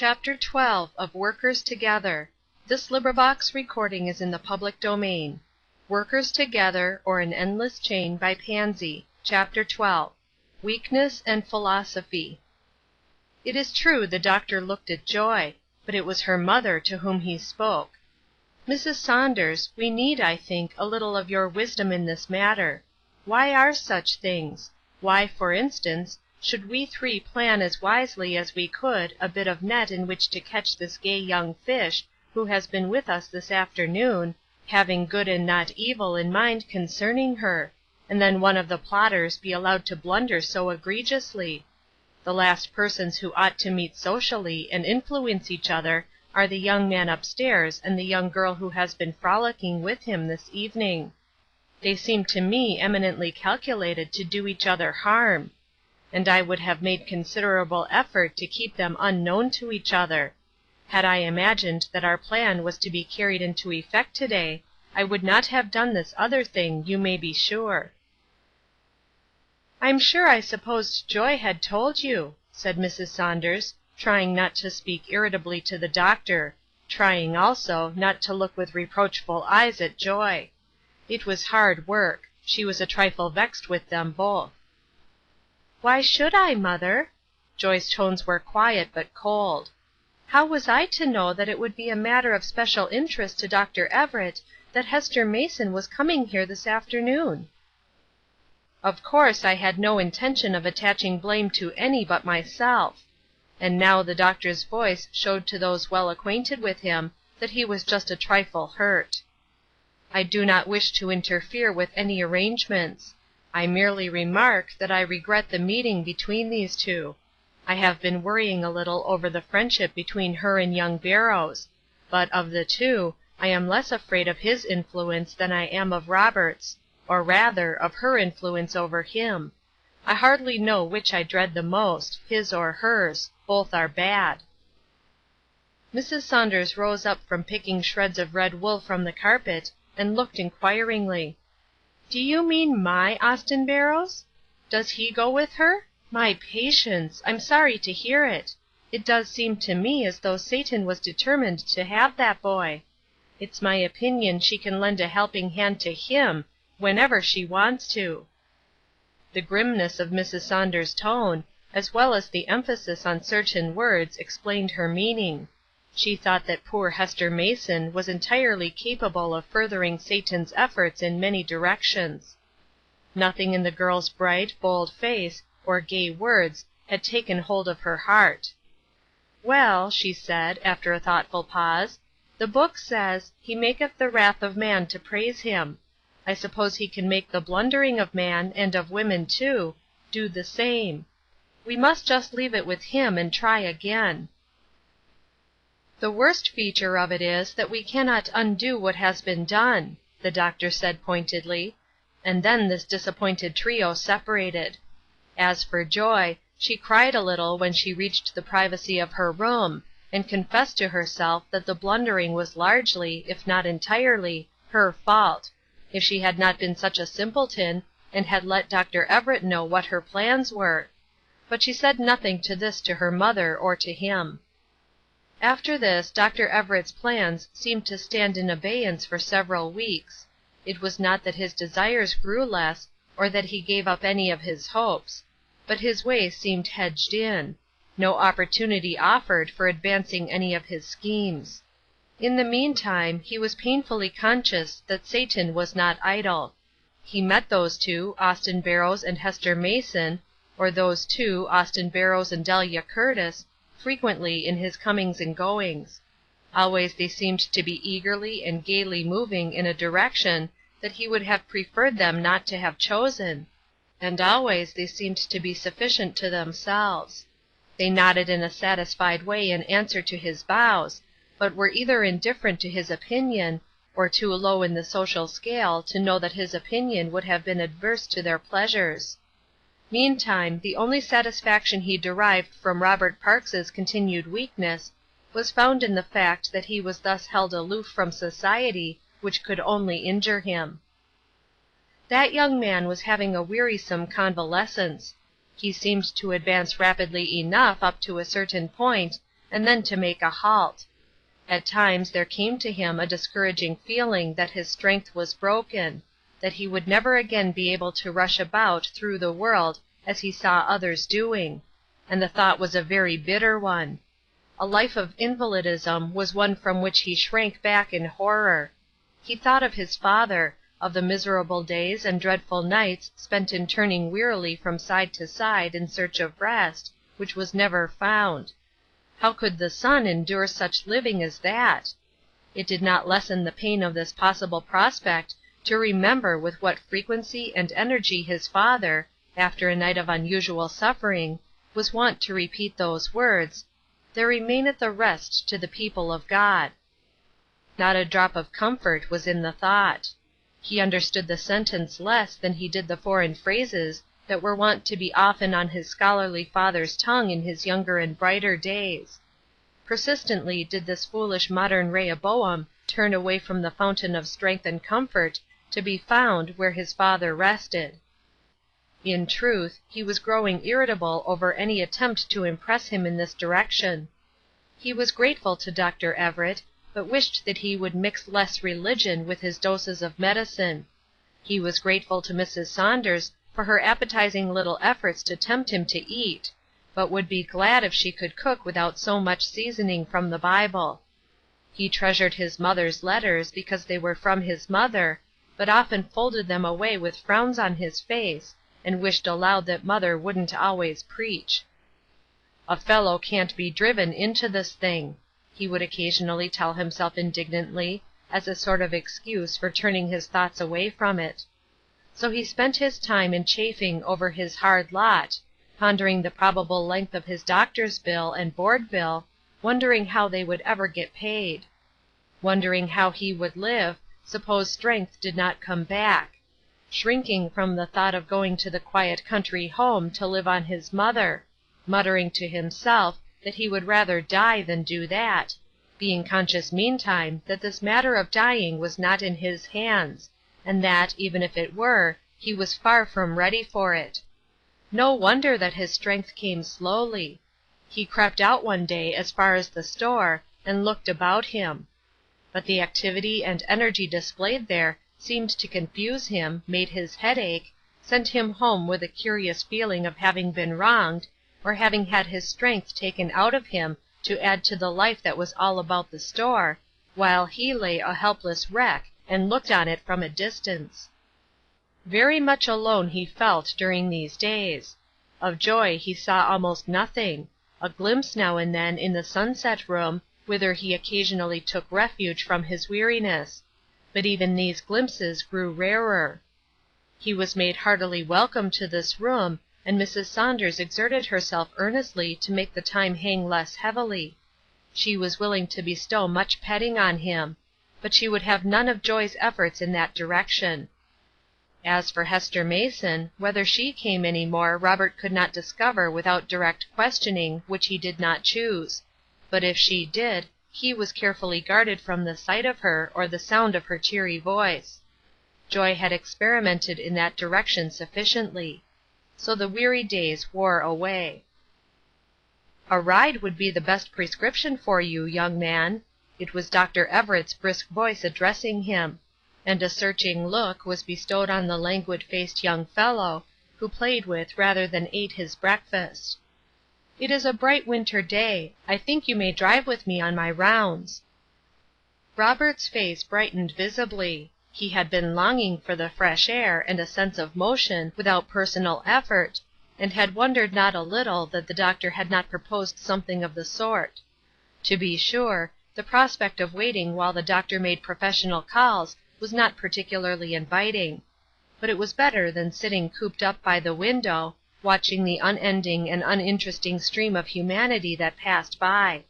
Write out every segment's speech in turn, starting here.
Chapter 12 of Workers Together. This recording is in the public domain. Workers Together, or an Endless Chain, by Pansy. Chapter 12. Weakness and Philosophy. It is true the doctor looked at Joy, but it was her mother to whom he spoke. Mrs. Saunders, we need, I think, a little of your wisdom in this matter. Why are such things? Why, for instance, should we three plan as wisely as we could a bit of net in which to catch this gay young fish who has been with us this afternoon, having good and not evil in mind concerning her, and then one of the plotters be allowed to blunder so egregiously? The last persons who ought to meet socially and influence each other are the young man upstairs and the young girl who has been frolicking with him this evening. They seem to me eminently calculated to do each other harm, and I would have made considerable effort to keep them unknown to each other. Had I imagined that our plan was to be carried into effect today, I would not have done this other thing, you may be sure. "I'm sure I supposed Joy had told you," said Mrs. Saunders, trying not to speak irritably to the doctor, trying also not to look with reproachful eyes at Joy. It was hard work. She was a trifle vexed with them both. "Why should I, Mother?" Joy's tones were quiet but cold. "How was I to know that it would be a matter of special interest to Dr. Everett that Hester Mason was coming here this afternoon?" "Of course I had no intention of attaching blame to any but myself." And now the doctor's voice showed to those well acquainted with him that he was just a trifle hurt. "I do not wish to interfere with any arrangements. I merely remark that I regret the meeting between these two. I have been worrying a little over the friendship between her and young Barrows, but of the two, I am less afraid of his influence than I am of Robert's, or rather, of her influence over him. I hardly know which I dread the most, his or hers. Both are bad." Mrs. Saunders rose up from picking shreds of red wool from the carpet, and looked inquiringly. "Do you mean my Austin Barrows? Does he go with her? My patience! I'm sorry to hear it. It does seem to me as though Satan was determined to have that boy. It's my opinion she can lend a helping hand to him whenever she wants to." The grimness of Mrs. Saunders' tone, as well as the emphasis on certain words, explained her meaning. She thought that poor Hester Mason was entirely capable of furthering Satan's efforts in many directions. Nothing in the girl's bright, bold face, or gay words, had taken hold of her heart. "Well," she said, after a thoughtful pause, "the book says, 'He maketh the wrath of man to praise him.' I suppose he can make the blundering of man, and of women too, do the same. We must just leave it with him and try again." "The worst feature of it is that we cannot undo what has been done," the doctor said pointedly, and then this disappointed trio separated. As for Joy, she cried a little when she reached the privacy of her room, and confessed to herself that the blundering was largely, if not entirely, her fault, if she had not been such a simpleton, and had let Dr. Everett know what her plans were. But she said nothing to this to her mother or to him. After this, Dr. Everett's plans seemed to stand in abeyance for several weeks. It was not that his desires grew less, or that he gave up any of his hopes, but his way seemed hedged in. No opportunity offered for advancing any of his schemes. In the meantime, he was painfully conscious that Satan was not idle. He met those two, Austin Barrows and Hester Mason, or those two, Austin Barrows and Delia Curtis, frequently in his comings and goings. Always they seemed to be eagerly and gaily moving in a direction that he would have preferred them not to have chosen, and always they seemed to be sufficient to themselves. They nodded in a satisfied way in answer to his bows, but were either indifferent to his opinion, or too low in the social scale to know that his opinion would have been adverse to their pleasures. Meantime, the only satisfaction he derived from Robert Parks's continued weakness was found in the fact that he was thus held aloof from society, which could only injure him. That young man was having a wearisome convalescence. He seemed to advance rapidly enough up to a certain point, and then to make a halt. At times there came to him a discouraging feeling that his strength was broken, that he would never again be able to rush about through the world as he saw others doing, and the thought was a very bitter one. A life of invalidism was one from which he shrank back in horror. He thought of his father, of the miserable days and dreadful nights spent in turning wearily from side to side in search of rest, which was never found. How could the son endure such living as that? It did not lessen the pain of this possible prospect to remember with what frequency and energy his father, after a night of unusual suffering, was wont to repeat those words, "There remaineth a rest to the people of God." Not a drop of comfort was in the thought. He understood the sentence less than he did the foreign phrases that were wont to be often on his scholarly father's tongue in his younger and brighter days. Persistently did this foolish modern Rehoboam turn away from the fountain of strength and comfort to be found where his father rested. In truth, he was growing irritable over any attempt to impress him in this direction. He was grateful to Dr. Everett, but wished that he would mix less religion with his doses of medicine. He was grateful to Mrs. Saunders for her appetizing little efforts to tempt him to eat, but would be glad if she could cook without so much seasoning from the Bible. He treasured his mother's letters because they were from his mother, but often folded them away with frowns on his face, and wished aloud that mother wouldn't always preach. "A fellow can't be driven into this thing," he would occasionally tell himself indignantly, as a sort of excuse for turning his thoughts away from it. So he spent his time in chafing over his hard lot, pondering the probable length of his doctor's bill and board bill, wondering how they would ever get paid. Wondering how he would live, suppose strength did not come back. Shrinking from the thought of going to the quiet country home to live on his mother, muttering to himself that he would rather die than do that, being conscious meantime that this matter of dying was not in his hands, and that, even if it were, he was far from ready for it. No wonder that his strength came slowly. He crept out one day as far as the store, and looked about him. But the activity and energy displayed there seemed to confuse him, made his head ache, sent him home with a curious feeling of having been wronged, or having had his strength taken out of him to add to the life that was all about the store, while he lay a helpless wreck and looked on it from a distance. Very much alone he felt during these days. Of joy he saw almost nothing, a glimpse now and then in the sunset room, whither he occasionally took refuge from his weariness, but even these glimpses grew rarer. He was made heartily welcome to this room, and Mrs. Saunders exerted herself earnestly to make the time hang less heavily. She was willing to bestow much petting on him, but she would have none of Joy's efforts in that direction. As for Hester Mason, whether she came any more Robert could not discover without direct questioning, which he did not choose, but if she did, he was carefully guarded from the sight of her or the sound of her cheery voice. Joy had experimented in that direction sufficiently. So the weary days wore away. "A ride would be the best prescription for you, young man." It was Dr. Everett's brisk voice addressing him, and a searching look was bestowed on the languid-faced young fellow, who played with rather than ate his breakfast. "It is a bright winter day. I think you may drive with me on my rounds." Robert's face brightened visibly. He had been longing for the fresh air and a sense of motion without personal effort, and had wondered not a little that the doctor had not proposed something of the sort. To be sure, the prospect of waiting while the doctor made professional calls was not particularly inviting, but it was better than sitting cooped up by the window, watching the unending and uninteresting stream of humanity that passed by.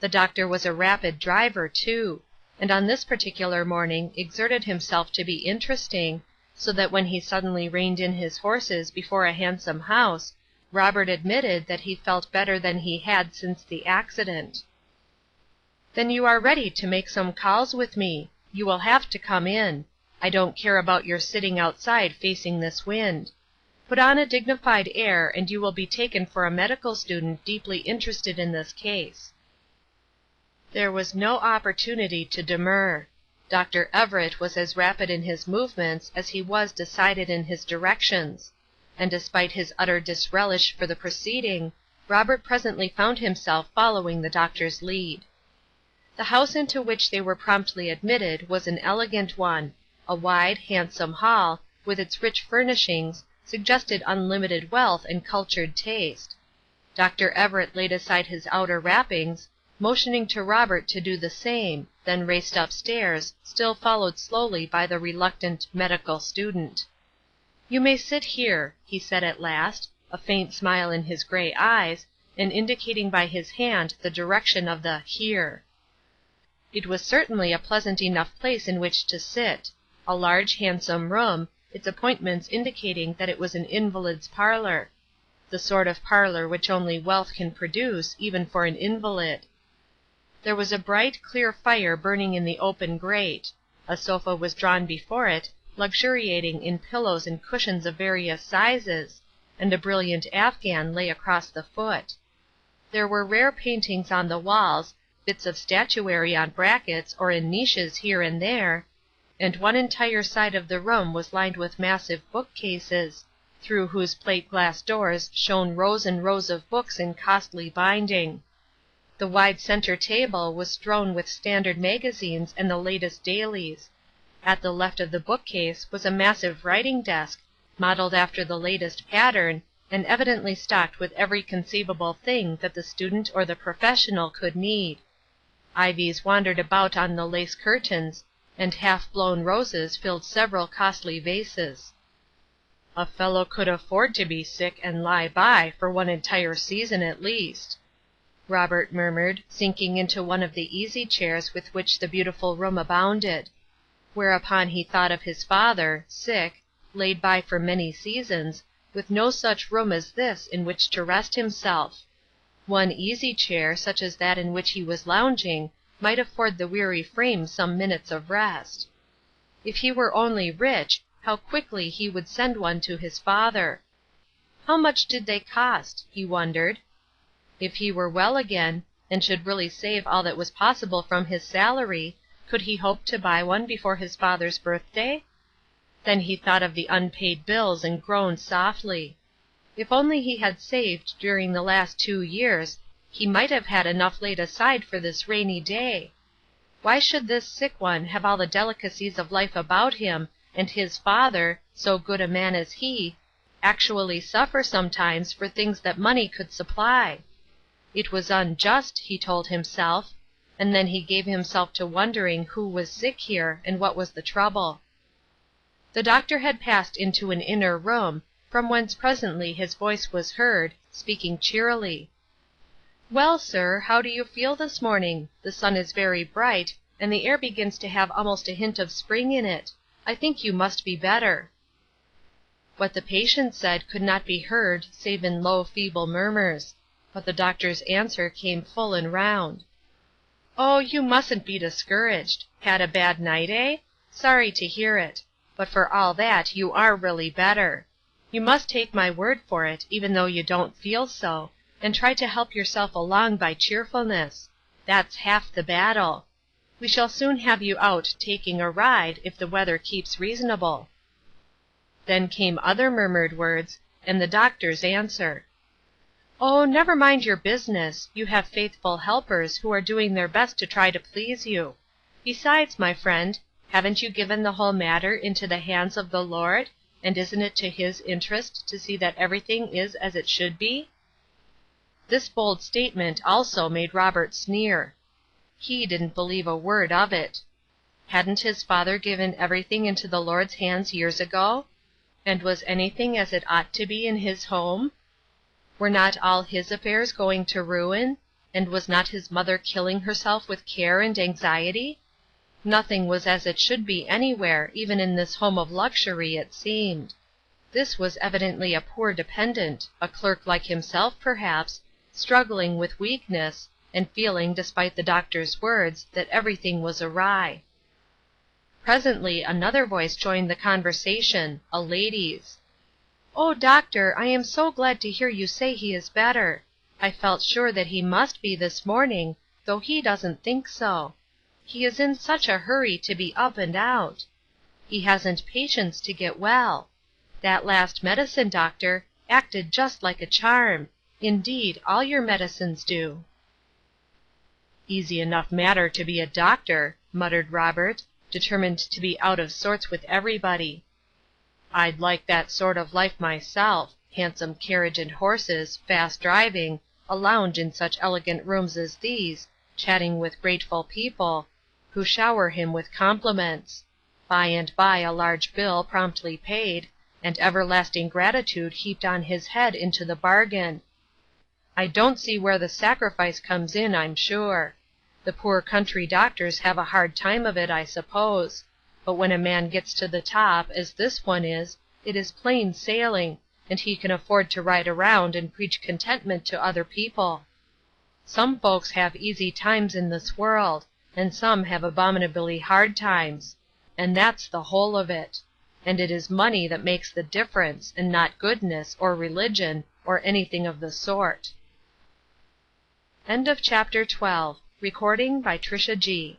The doctor was a rapid driver, too, and on this particular morning exerted himself to be interesting, so that when he suddenly reined in his horses before a handsome house, Robert admitted that he felt better than he had since the accident. "Then you are ready to make some calls with me. You will have to come in. I don't care about your sitting outside facing this wind. Put on a dignified air and you will be taken for a medical student deeply interested in this case. There was no opportunity to demur. Dr. Everett was as rapid in his movements as he was decided in his directions, and despite his utter disrelish for the proceeding, Robert presently found himself following the doctor's lead. The house into which they were promptly admitted was an elegant one. A wide, handsome hall, with its rich furnishings, suggested unlimited wealth and cultured taste. Dr. Everett laid aside his outer wrappings, motioning to Robert to do the same, then raced upstairs, still followed slowly by the reluctant medical student. "You may sit here," he said at last, a faint smile in his gray eyes, and indicating by his hand the direction of the "here." It was certainly a pleasant enough place in which to sit. A large, handsome room, its appointments indicating that it was an invalid's parlor. The sort of parlor which only wealth can produce, even for an invalid. There was a bright, clear fire burning in the open grate. A sofa was drawn before it, luxuriating in pillows and cushions of various sizes, and a brilliant afghan lay across the foot. There were rare paintings on the walls, bits of statuary on brackets or in niches here and there, and one entire side of the room was lined with massive bookcases, through whose plate-glass doors shone rows and rows of books in costly binding. The wide center table was strewn with standard magazines and the latest dailies. At the left of the bookcase was a massive writing desk, modeled after the latest pattern, and evidently stocked with every conceivable thing that the student or the professional could need. Ivies wandered about on the lace curtains, and half-blown roses filled several costly vases. "A fellow could afford to be sick and lie by for one entire season at least," Robert murmured, sinking into one of the easy-chairs with which the beautiful room abounded. Whereupon he thought of his father, sick, laid by for many seasons, with no such room as this in which to rest himself. One easy-chair, such as that in which he was lounging, might afford the weary frame some minutes of rest. If he were only rich, how quickly he would send one to his father. How much did they cost? He wondered. If he were well again, and should really save all that was possible from his salary, could he hope to buy one before his father's birthday? Then he thought of the unpaid bills and groaned softly. If only he had saved during the last 2 years, he might have had enough laid aside for this rainy day. Why should this sick one have all the delicacies of life about him, and his father, so good a man as he, actually suffer sometimes for things that money could supply? It was unjust, he told himself, and then he gave himself to wondering who was sick here, and what was the trouble. The doctor had passed into an inner room, from whence presently his voice was heard, speaking cheerily. "Well, sir, how do you feel this morning? The sun is very bright, and the air begins to have almost a hint of spring in it. I think you must be better." What the patient said could not be heard save in low, feeble murmurs, but the doctor's answer came full and round. "Oh, you mustn't be discouraged. Had a bad night, eh? Sorry to hear it. But for all that you are really better. You must take my word for it, even though you don't feel so, and try to help yourself along by cheerfulness. That's half the battle. We shall soon have you out taking a ride, if the weather keeps reasonable." Then came other murmured words, and the doctor's answer. "Oh, never mind your business. You have faithful helpers who are doing their best to try to please you. Besides, my friend, haven't you given the whole matter into the hands of the Lord, and isn't it to his interest to see that everything is as it should be?" This bold statement also made Robert sneer. He didn't believe a word of it. Hadn't his father given everything into the Lord's hands years ago? And was anything as it ought to be in his home? Were not all his affairs going to ruin, and was not his mother killing herself with care and anxiety? Nothing was as it should be anywhere, even in this home of luxury, it seemed. This was evidently a poor dependent, a clerk like himself perhaps, struggling with weakness, and feeling, despite the doctor's words, that everything was awry. Presently another voice joined the conversation, a lady's. "Oh, doctor, I am so glad to hear you say he is better. I felt sure that he must be this morning, though he doesn't think so. He is in such a hurry to be up and out. He hasn't patience to get well. That last medicine, doctor, acted just like a charm. Indeed, all your medicines do." "Easy enough matter to be a doctor," muttered Robert, determined to be out of sorts with everybody. "I'd like that sort of life myself, handsome carriage and horses, fast driving, a lounge in such elegant rooms as these, chatting with grateful people, who shower him with compliments; by and by a large bill promptly paid, and everlasting gratitude heaped on his head into the bargain. I don't see where the sacrifice comes in, I'm sure. The poor country doctors have a hard time of it, I suppose; but when a man gets to the top, as this one is, it is plain sailing, and he can afford to ride around and preach contentment to other people. Some folks have easy times in this world, and some have abominably hard times; and that's the whole of it. And it is money that makes the difference, and not goodness, or religion, or anything of the sort." Chapter 13. Recording by Trisha G.